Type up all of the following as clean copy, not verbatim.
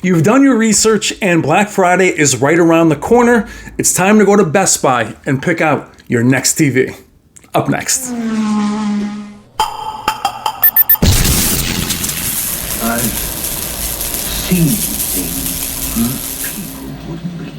You've done your research and Black Friday is right around the corner. It's time to go to Best Buy and pick out your next TV. Up next. I've seen things people wouldn't believe.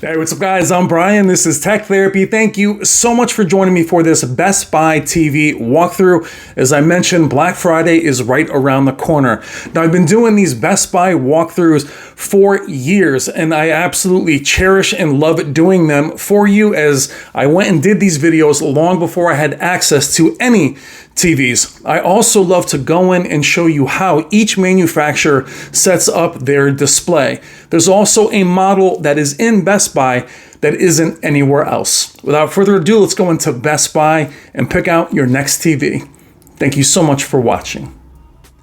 Hey, what's up guys? I'm Brian. This is Tech Therapy. Thank you so much for joining me for this Best Buy TV walkthrough. As I mentioned, Black Friday is right around the corner. Now, I've been doing these Best Buy walkthroughs for years, and I absolutely cherish and love doing them for you, as I went and did these videos long before I had access to any TVs. I also love to go in and show you how each manufacturer sets up their display. There's also a model that is in Best Buy that isn't anywhere else. Without further ado, let's go into Best Buy and pick out your next TV. Thank you so much for watching.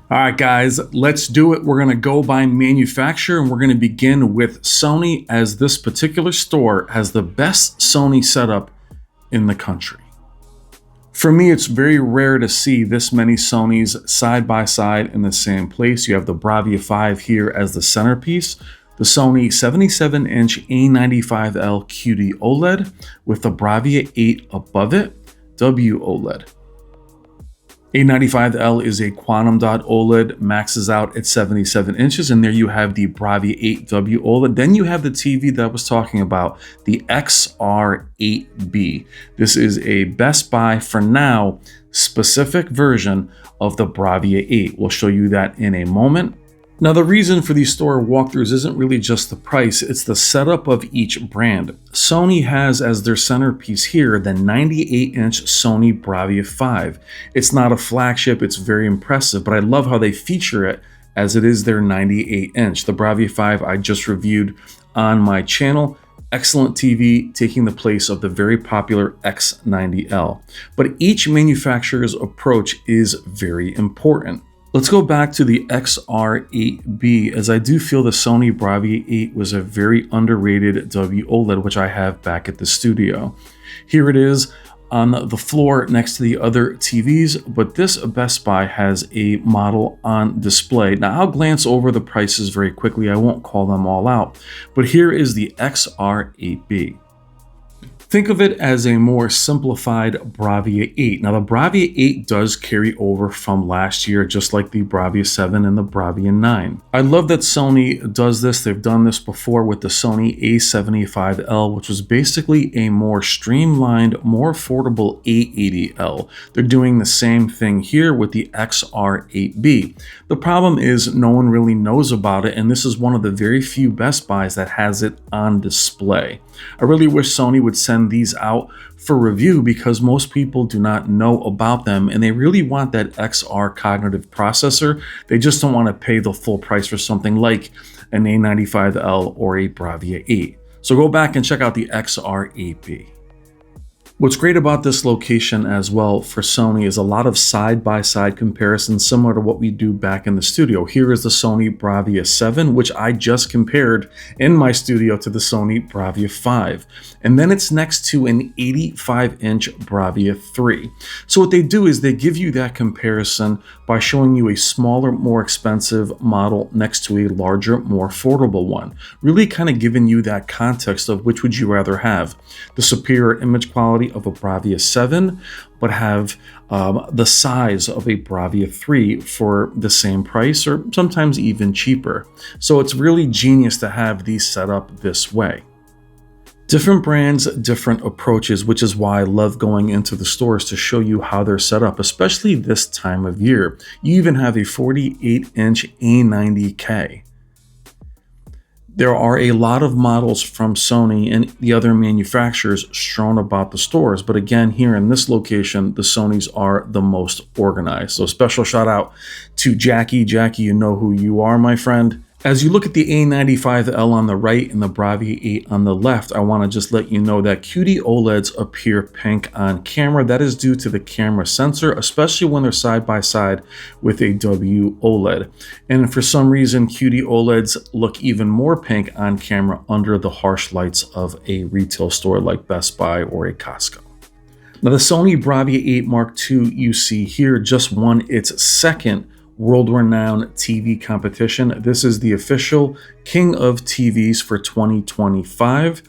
All right, guys, let's do it. We're going to go by manufacturer, and we're going to begin with Sony, as this particular store has the best Sony setup in the country. For me, it's very rare to see this many Sonys side by side in the same place. You have the Bravia 5 here as the centerpiece, the Sony 77-inch A95L QD OLED with the Bravia 8 above it, W OLED. A95L is a quantum dot OLED, maxes out at 77 inches, and there you have the Bravia 8W OLED. Then you have the TV that I was talking about, the XR8B. This is a Best Buy, for now, specific version of the Bravia 8. We'll show you that in a moment. Now, the reason for these store walkthroughs isn't really just the price, it's the setup of each brand. Sony has as their centerpiece here the 98-inch Sony Bravia 5. It's not a flagship, it's very impressive, but I love how they feature it as it is their 98-inch. The Bravia 5 I just reviewed on my channel. Excellent TV, taking the place of the very popular X90L. But each manufacturer's approach is very important. Let's go back to the XR8B, as I do feel the Sony Bravia 8 was a very underrated W OLED, which I have back at the studio. Here it is on the floor next to the other TVs, but this Best Buy has a model on display. Now, I'll glance over the prices very quickly. I won't call them all out, but here is the XR8B. Think of it as a more simplified Bravia 8. Now, the Bravia 8 does carry over from last year, just like the Bravia 7 and the Bravia 9. I love that Sony does this. They've done this before with the Sony A75L, which was basically a more streamlined, more affordable A80L. They're doing the same thing here with the XR8B. The problem is no one really knows about it, and this is one of the very few Best Buys that has it on display. I really wish Sony would send these out for review, because most people do not know about them, and they really want that XR cognitive processor. They just don't want to pay the full price for something like an A95L or a Bravia 8. So go back and check out the XR8B. What's great about this location as well for Sony is a lot of side-by-side comparisons, similar to what we do back in the studio. Here is the Sony Bravia 7, which I just compared in my studio to the Sony Bravia 5. And then it's next to an 85-inch Bravia 3. So what they do is they give you that comparison by showing you a smaller, more expensive model next to a larger, more affordable one. Really kind of giving you that context of which would you rather have. The superior image quality of a Bravia 7, but have the size of a Bravia 3 for the same price, or sometimes even cheaper. So it's really genius to have these set up this way. Different brands, different approaches, which is why I love going into the stores to show you how they're set up, especially this time of year. You even have a 48-inch A90K. There are a lot of models from Sony and the other manufacturers strewn about the stores, but again, here in this location, the Sonys are the most organized. So special shout out to Jackie. Jackie, you know who you are, my friend. As you look at the A95L on the right and the Bravia 8 on the left, I want to just let you know that QD OLEDs appear pink on camera. That is due to the camera sensor, especially when they're side by side with a W OLED. And for some reason, QD OLEDs look even more pink on camera under the harsh lights of a retail store like Best Buy or a Costco. Now, the Sony Bravia 8 Mark II you see here just won its second world-renowned TV competition. This is the official King of TVs for 2025.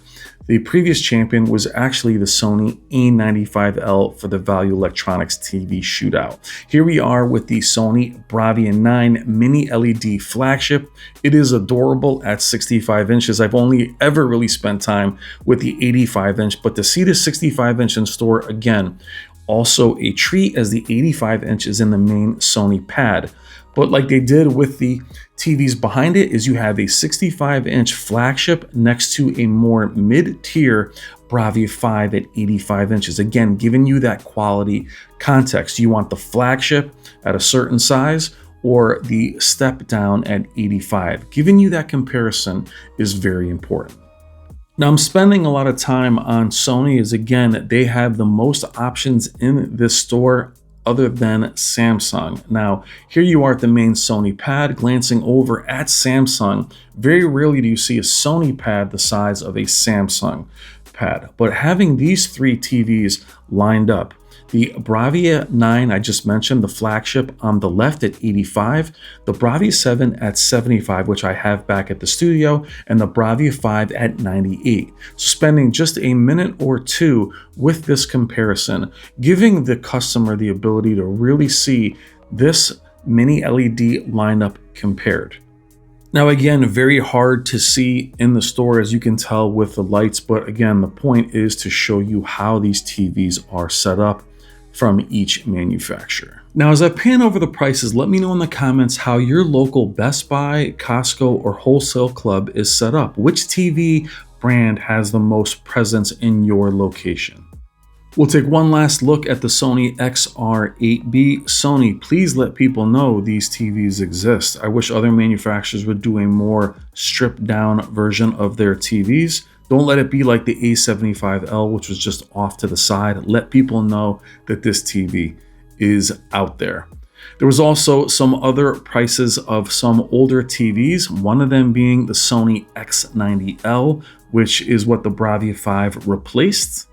The previous champion was actually the Sony A95L for the Value Electronics TV shootout. Here we are with the Sony Bravia 9 mini LED flagship. It is adorable at 65 inches. I've only ever really spent time with the 85 inch, but to see the 65 inch in store, again, also a treat, as the 85 inch is in the main Sony pad. But like they did with the TVs behind it, is you have a 65 inch flagship next to a more mid-tier Bravia 5 at 85 inches. Again, giving you that quality context. You want the flagship at a certain size or the step down at 85. Giving you that comparison is very important. Now, I'm spending a lot of time on Sony, as again, they have the most options in this store other than Samsung. Now, here you are at the main Sony pad, glancing over at Samsung. Very rarely do you see a Sony pad the size of a Samsung pad, but having these three TVs lined up, the Bravia 9 I just mentioned, the flagship on the left at 85, the Bravia 7 at 75, which I have back at the studio, and the Bravia 5 at 98. Spending just a minute or two with this comparison, giving the customer the ability to really see this mini LED lineup compared. Now, again, very hard to see in the store, as you can tell with the lights, but again, the point is to show you how these TVs are set up from each manufacturer. Now, as I pan over the prices, let me know in the comments how your local Best Buy, Costco, or wholesale club is set up. Which TV brand has the most presence in your location? We'll take one last look at the Sony XR8B. Sony, please let people know these TVs exist. I wish other manufacturers would do a more stripped down version of their TVs. Don't let it be like the A75L, which was just off to the side. Let people know that this TV is out there. There was also some other prices of some older TVs, one of them being the Sony X90L, which is what the Bravia 5 replaced.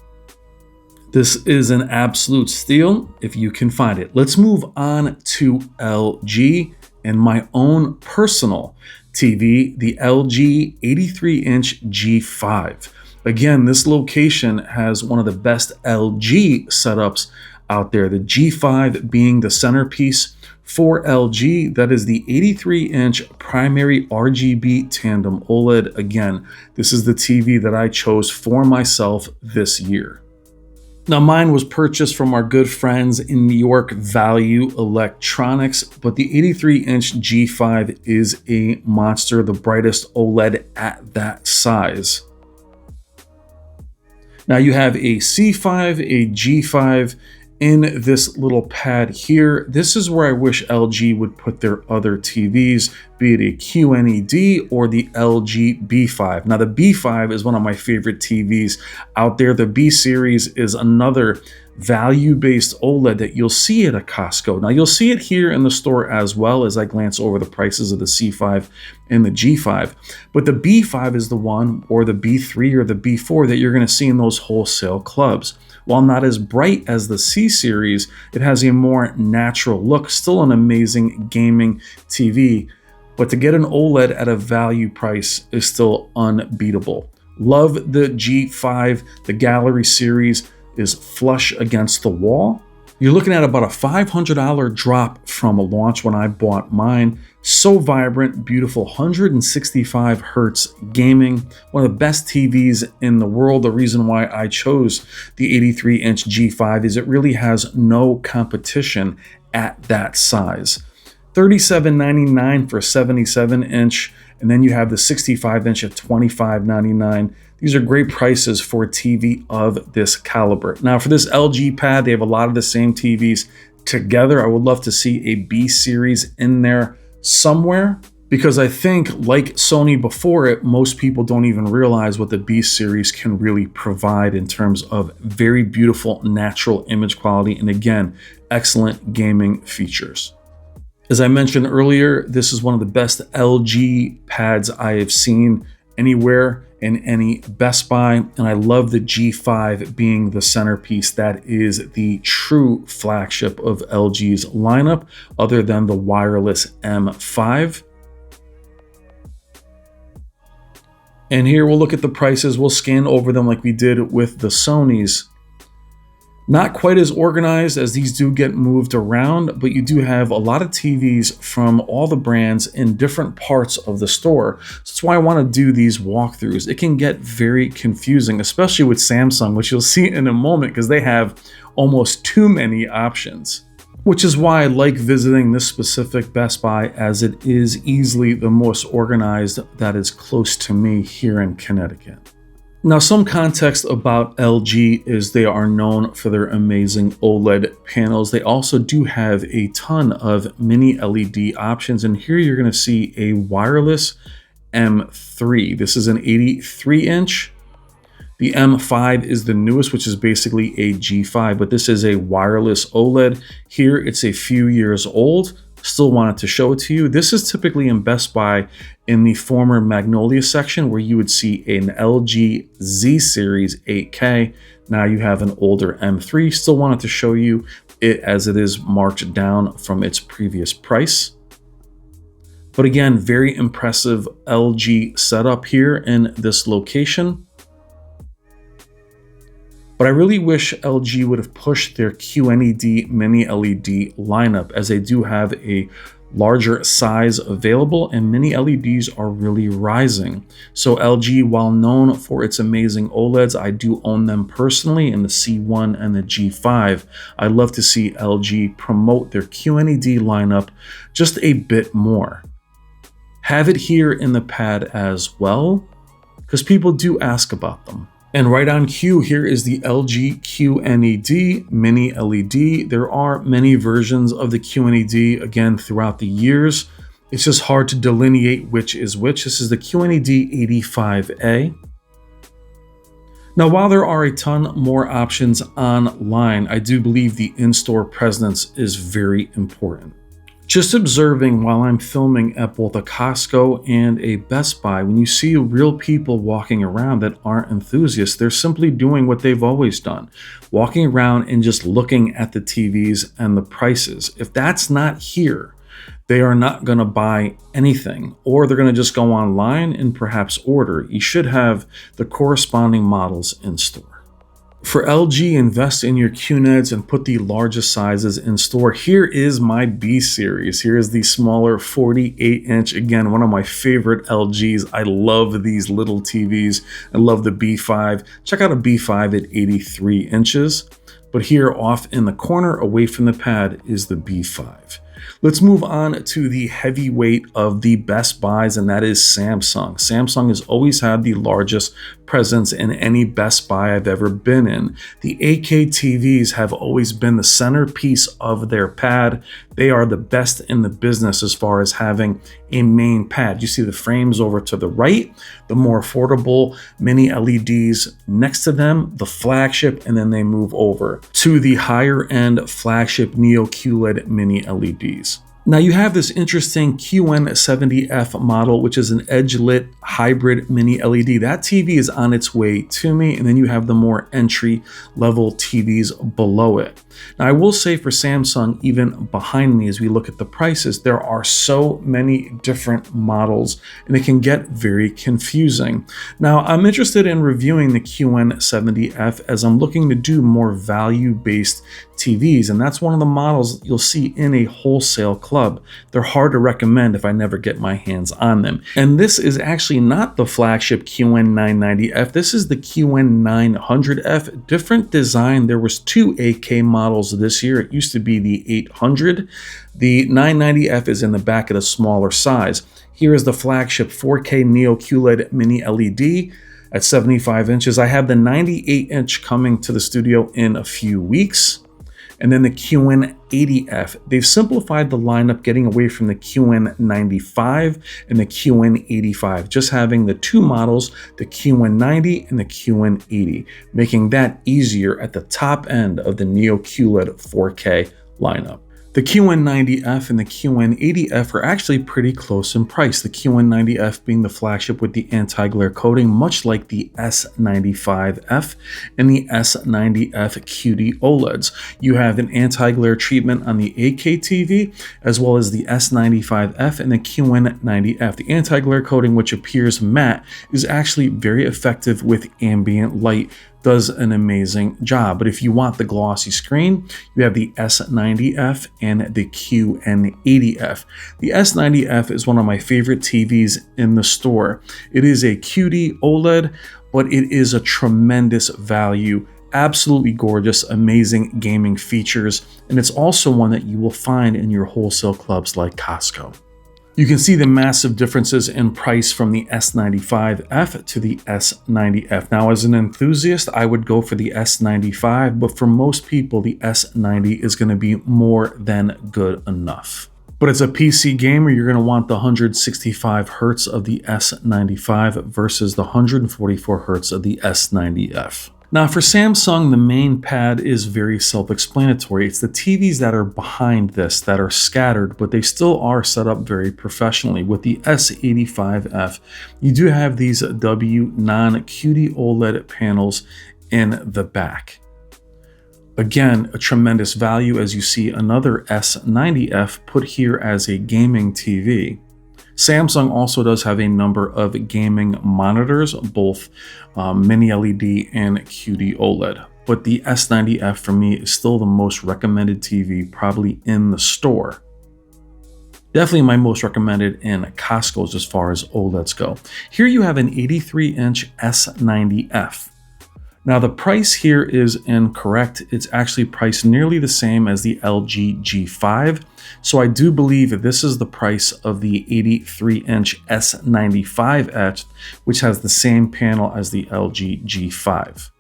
This is an absolute steal if you can find it. Let's move on to LG and my own personal TV, the LG 83-inch G5. Again, this location has one of the best LG setups out there. The G5 being the centerpiece for LG. That is the 83-inch primary RGB tandem OLED. Again, this is the TV that I chose for myself this year. Now, mine was purchased from our good friends in New York, Value Electronics, but the 83-inch G5 is a monster, the brightest OLED at that size. Now, you have a C5, a G5 in this little pad here. This is where I wish LG would put their other TVs, be it a QNED or the LG B5. Now, the B5 is one of my favorite TVs out there. The B series is another value-based OLED that you'll see at a Costco. Now, you'll see it here in the store as well, as I glance over the prices of the C5 and the G5. But the B5 is the one, or the B3 or the B4, that you're going to see in those wholesale clubs. While not as bright as the C series, it has a more natural look. Still an amazing gaming TV, but to get an OLED at a value price is still unbeatable. Love the G5. The Gallery series is flush against the wall. You're looking at about a $500 drop from a launch when I bought mine. So vibrant, beautiful, 165 hertz gaming, one of the best TVs in the world. The reason why I chose the 83-inch G5 is it really has no competition at that size. $37.99 for a 77-inch, and then you have the 65-inch at $25.99. These are great prices for a TV of this caliber. Now, for this LG pad, they have a lot of the same TVs together. I would love to see a B series in there somewhere, because I think, like Sony before it, most people don't even realize what the B series can really provide in terms of very beautiful natural image quality, and again, excellent gaming features. As I mentioned earlier, this is one of the best LG pads I have seen anywhere in any Best Buy. And I love the G5 being the centerpiece. That is the true flagship of LG's lineup, other than the wireless M5. And here we'll look at the prices. We'll scan over them like we did with the Sonys. Not quite as organized, as these do get moved around, but you do have a lot of TVs from all the brands in different parts of the store. So that's why I want to do these walkthroughs. It can get very confusing, especially with Samsung, which you'll see in a moment, because they have almost too many options. Which is why I like visiting this specific Best Buy, as it is easily the most organized that is close to me here in Connecticut. Now, some context about LG is they are known for their amazing OLED panels. They also do have a ton of mini LED options, and here you're going to see a wireless M3. This is an 83-inch. The M5 is the newest, which is basically a G5, but this is a wireless OLED. Here, it's a few years old. Still wanted to show it to you. This is typically in Best Buy in the former Magnolia section, where you would see an LG Z Series 8K. Now you have an older M3. Still wanted to show you it as it is marked down from its previous price. But again, very impressive LG setup here in this location. But I really wish LG would have pushed their QNED mini LED lineup, as they do have a larger size available, and mini LEDs are really rising. So LG, while known for its amazing OLEDs, I do own them personally in the C1 and the G5. I'd love to see LG promote their QNED lineup just a bit more. Have it here in the pad as well, because people do ask about them. And right on cue, here is the LG QNED Mini LED. There are many versions of the QNED, again, throughout the years. It's just hard to delineate which is which. This is the QNED 85A. Now, while there are a ton more options online, I do believe the in-store presence is very important. Just observing while I'm filming at both a Costco and a Best Buy, when you see real people walking around that aren't enthusiasts, they're simply doing what they've always done, walking around and just looking at the TVs and the prices. If that's not here, they are not going to buy anything, or they're going to just go online and perhaps order. You should have the corresponding models in store. For LG, invest in your QNEDs and put the largest sizes in store. Here is my B series. Here is the smaller 48-inch. Again, one of my favorite LGs. I love these little TVs. I love the B5. Check out a B5 at 83 inches. But here off in the corner, away from the pad, is the B5. Let's move on to the heavyweight of the Best Buys, and that is Samsung. Samsung has always had the largest presence in any Best Buy I've ever been in. The 8K TVs have always been the centerpiece of their pad. They are the best in the business as far as having a main pad. You see the frames over to the right, the more affordable mini LEDs next to them, the flagship, and then they move over to the higher end flagship Neo QLED mini LEDs. Now you have this interesting QN70F model, which is an edge-lit hybrid mini LED. That TV is on its way to me, and then you have the more entry-level TVs below it. Now I will say for Samsung, even behind me as we look at the prices, there are so many different models, and it can get very confusing. Now I'm interested in reviewing the QN70F as I'm looking to do more value-based TVs, and that's one of the models you'll see in a wholesale club. They're hard to recommend if I never get my hands on them. And this is actually not the flagship QN990F. This is the QN900F. Different design. There was two 8K models this year. It used to be the 800. The 990F is in the back at a smaller size. Here is the flagship 4K Neo QLED mini LED at 75 inches. I have the 98-inch coming to the studio in a few weeks. And then the QN80F. They've simplified the lineup, getting away from the QN95 and the QN85, just having the two models, the QN90 and the QN80, making that easier at the top end of the Neo QLED 4K lineup. The QN90F and the QN80F are actually pretty close in price, the QN90F being the flagship with the anti-glare coating, much like the S95F and the S90F QD OLEDs. You have an anti-glare treatment on the 8K TV, as well as the S95F and the QN90F. The anti-glare coating, which appears matte, is actually very effective with ambient light, does an amazing job. But if you want the glossy screen, you have the S90F and the QN80F. The S90F is one of my favorite TVs in the store. It is a QD OLED, but it is a tremendous value. Absolutely gorgeous, amazing gaming features, and it's also one that you will find in your wholesale clubs like Costco. You can see the massive differences in price from the S95F to the S90F. Now, as an enthusiast, I would go for the S95, but for most people, the S90 is going to be more than good enough. But as a PC gamer, you're going to want the 165 Hz of the S95 versus the 144 Hz of the S90F. Now for Samsung, the main pad is very self-explanatory. It's the TVs that are behind this that are scattered, but they still are set up very professionally. With the S85F, you do have these W non-QD OLED panels in the back. Again, a tremendous value as you see another S90F put here as a gaming TV. Samsung also does have a number of gaming monitors, both mini LED and QD OLED. But the S90F for me is still the most recommended TV probably in the store. Definitely my most recommended in Costco's as far as OLEDs go. Here you have an 83-inch S90F. Now the price here is incorrect. It's actually priced nearly the same as the LG G5. So I do believe that this is the price of the 83-inch S95F, which has the same panel as the LG G5.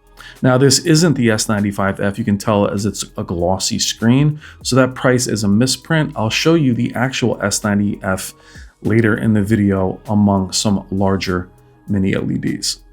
Now this isn't the S95F, you can tell as it's a glossy screen, so that price is a misprint. I'll show you the actual S90F later in the video among some larger mini LEDs.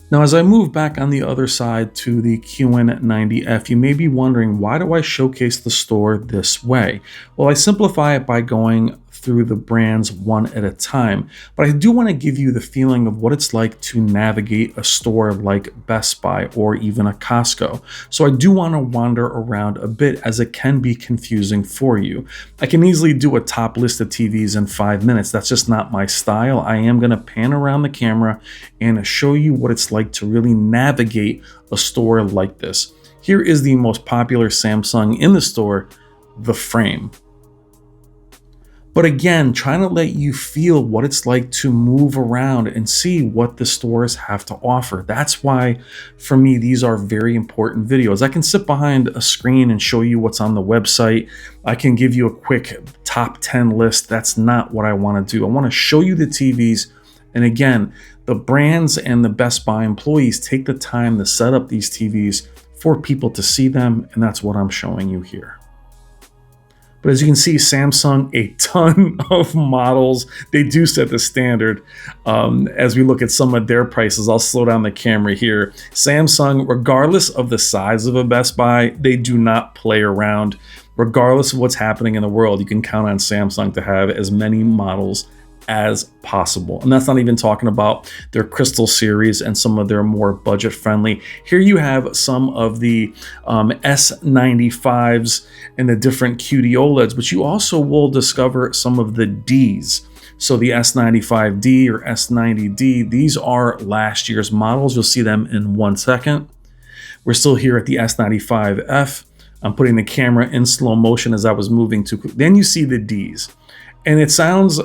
Now, as I move back on the other side to the QN90F, you may be wondering, why do I showcase the store this way? Well, I simplify it by going through the brands one at a time, but I do want to give you the feeling of what it's like to navigate a store like Best Buy or even a Costco. So I do want to wander around a bit as it can be confusing for you. I can easily do a top list of TVs in 5 minutes. That's just not my style. I am going to pan around the camera and show you what it's like to really navigate a store like this. Here is the most popular Samsung in the store, the Frame. But again, trying to let you feel what it's like to move around and see what the stores have to offer. That's why, for me, these are very important videos. I can sit behind a screen and show you what's on the website. I can give you a quick top 10 list. That's not what I want to do. I want to show you the TVs. And again, the brands and the Best Buy employees take the time to set up these TVs for people to see them. And that's what I'm showing you here. But as you can see, Samsung, a ton of models. They do set the standard. As we look at some of their prices, I'll slow down the camera here. Samsung, regardless of the size of a Best Buy, they do not play around. Regardless of what's happening in the world, you can count on Samsung to have as many models as possible. And that's not even talking about their Crystal series and some of their more budget friendly. Here you have some of the S95s and the different QD OLEDs, but you also will discover some of the Ds. So the S95D or S90D, these are last year's models. You'll see them in 1 second. We're still here at the S95F. I'm putting the camera in slow motion as I was moving too quick. Then you see the Ds. And it sounds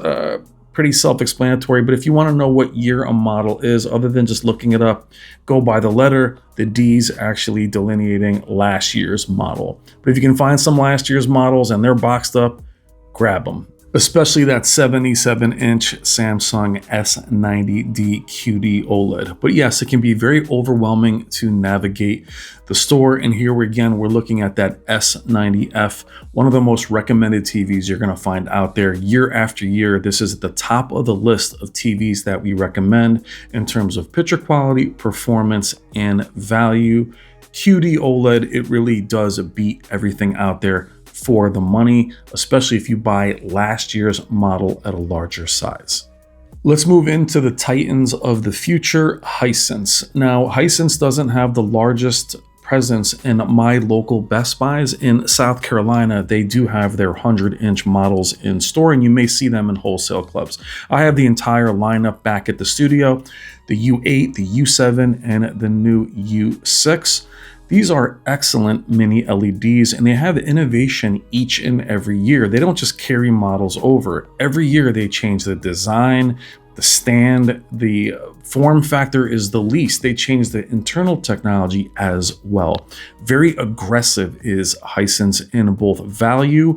pretty self-explanatory, but if you want to know what year a model is, other than just looking it up, go by the letter. The D's actually delineating last year's model. But if you can find some last year's models and they're boxed up, grab them. Especially that 77-inch Samsung S90D QD OLED. But yes, it can be very overwhelming to navigate the store. And here we're looking at that S90F, one of the most recommended TVs you're going to find out there year after year. This is at the top of the list of TVs that we recommend in terms of picture quality, performance, and value. QD OLED, it really does beat everything out there for the money, especially if you buy last year's model at a larger size. Let's move into the titans of the future, Hisense. Now, Hisense doesn't have the largest presence in my local Best Buys. In South Carolina, they do have their 100-inch models in store, and you may see them in wholesale clubs. I have the entire lineup back at the studio, the U8, the U7, and the new U6. These are excellent mini LEDs, and they have innovation each and every year. They don't just carry models over. Every year they change the design, the stand, the form factor is the least. They change the internal technology as well. Very aggressive is Hisense in both value,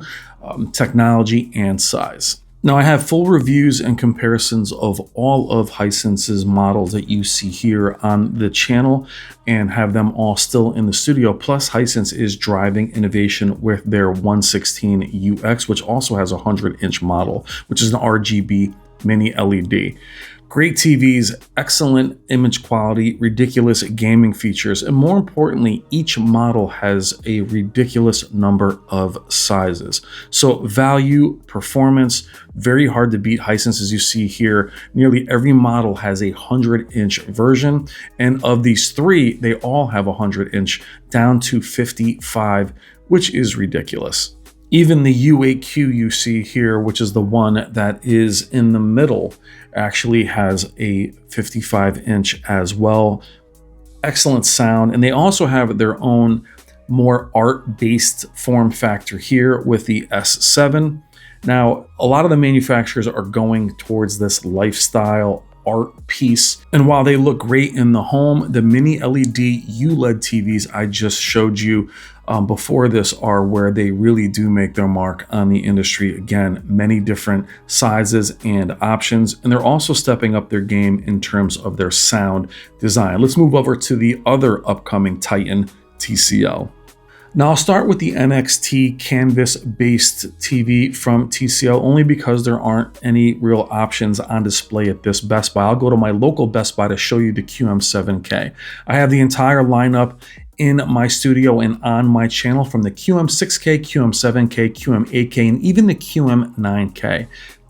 technology, and size. Now, I have full reviews and comparisons of all of Hisense's models that you see here on the channel and have them all still in the studio. Plus, Hisense is driving innovation with their 116UX, which also has a 100-inch model, which is an RGB mini LED. Great TVs, excellent image quality, ridiculous gaming features, and more importantly, each model has a ridiculous number of sizes. So value, performance, very hard to beat. Hisense, as you see here, nearly every model has a 100-inch version, and of these three, they all have a 100-inch down to 55, which is ridiculous. Even the U8Q you see here, which is the one that is in the middle, actually has a 55-inch as well. Excellent sound, and they also have their own more art-based form factor here with the S7. Now, a lot of the manufacturers are going towards this lifestyle art piece, and while they look great in the home, the mini LED ULED TVs I just showed you before this are where they really do make their mark on the industry. Again, many different sizes and options, and they're also stepping up their game in terms of their sound design. Let's move over to the other upcoming titan, TCL. Now, I'll start with the NXT canvas-based TV from TCL only because there aren't any real options on display at this Best Buy. I'll go to my local Best Buy to show you the QM7K. I have the entire lineup in my studio and on my channel, from the QM6K, QM7K, QM8K, and even the QM9K.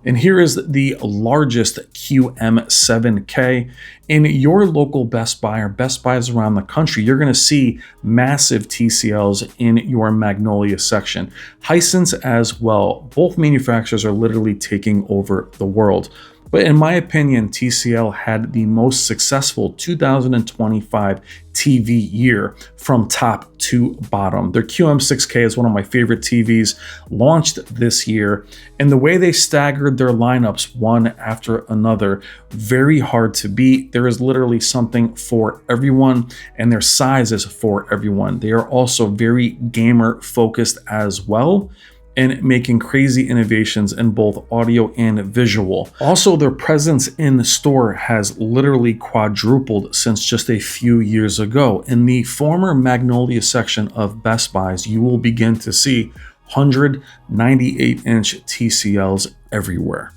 And here is the largest QM7K. In your local Best Buy or Best Buys around the country, you're going to see massive TCLs in your Magnolia section. Hisense as well. Both manufacturers are literally taking over the world. But in my opinion, TCL had the most successful 2025 TV year from top to bottom. Their QM6K is one of my favorite TVs, launched this year, and the way they staggered their lineups one after another, very hard to beat. There is literally something for everyone, and their size is for everyone. They are also very gamer focused as well, and making crazy innovations in both audio and visual. Also, their presence in the store has literally quadrupled since just a few years ago. In the former Magnolia section of Best Buys, you will begin to see 198-inch TCLs everywhere.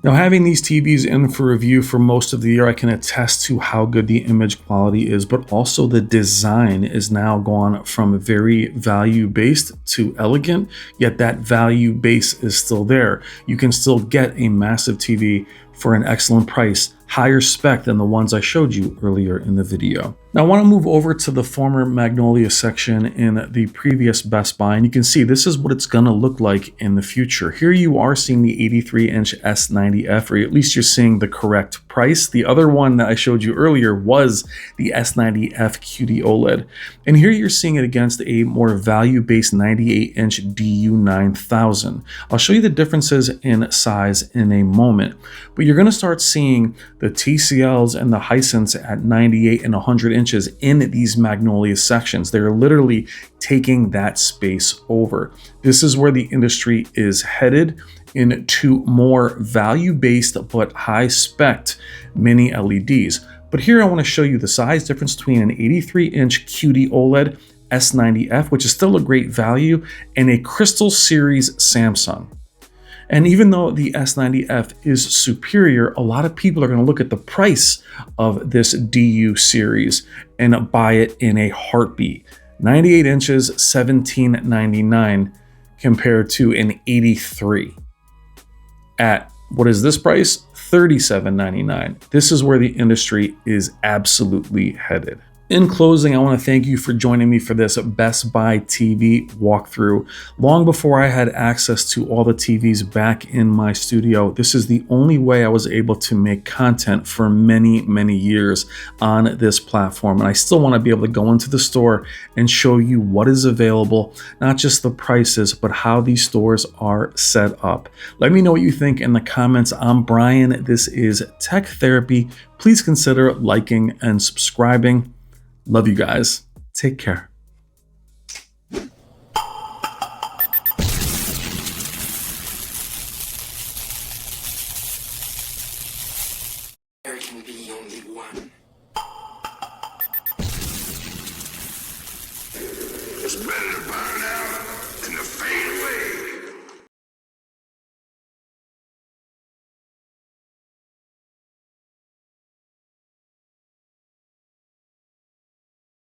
Now, having these TVs in for review for most of the year, I can attest to how good the image quality is, but also the design is now gone from very value-based to elegant, yet that value base is still there. You can still get a massive TV for an excellent price, higher spec than the ones I showed you earlier in the video. Now, I want to move over to the former Magnolia section in the previous Best Buy, and you can see this is what it's going to look like in the future. Here you are seeing the 83-inch S90F, or at least you're seeing the correct price. The other one that I showed you earlier was the S90F QD OLED, and here you're seeing it against a more value-based 98-inch DU9000. I'll show you the differences in size in a moment, but you're going to start seeing the TCLs and the Hisense at 98 and 100 inches in these Magnolia sections. They're literally taking that space over. This is where the industry is headed, into more value-based but high-spec mini LEDs. But here I want to show you the size difference between an 83-inch QD OLED S90F, which is still a great value, and a Crystal Series Samsung. And even though the S90F is superior, a lot of people are going to look at the price of this DU series and buy it in a heartbeat. 98 inches, $17.99. compared to an 83 at, what is this price? $37.99. This is where the industry is absolutely headed. In closing, I want to thank you for joining me for this Best Buy TV walkthrough. Long before I had access to all the TVs back in my studio, this is the only way I was able to make content for many, many years on this platform. And I still want to be able to go into the store and show you what is available, not just the prices, but how these stores are set up. Let me know what you think in the comments. I'm Brian. This is Tech Therapy. Please consider liking and subscribing. Love you guys. Take care. There can be only one. It's better to burn.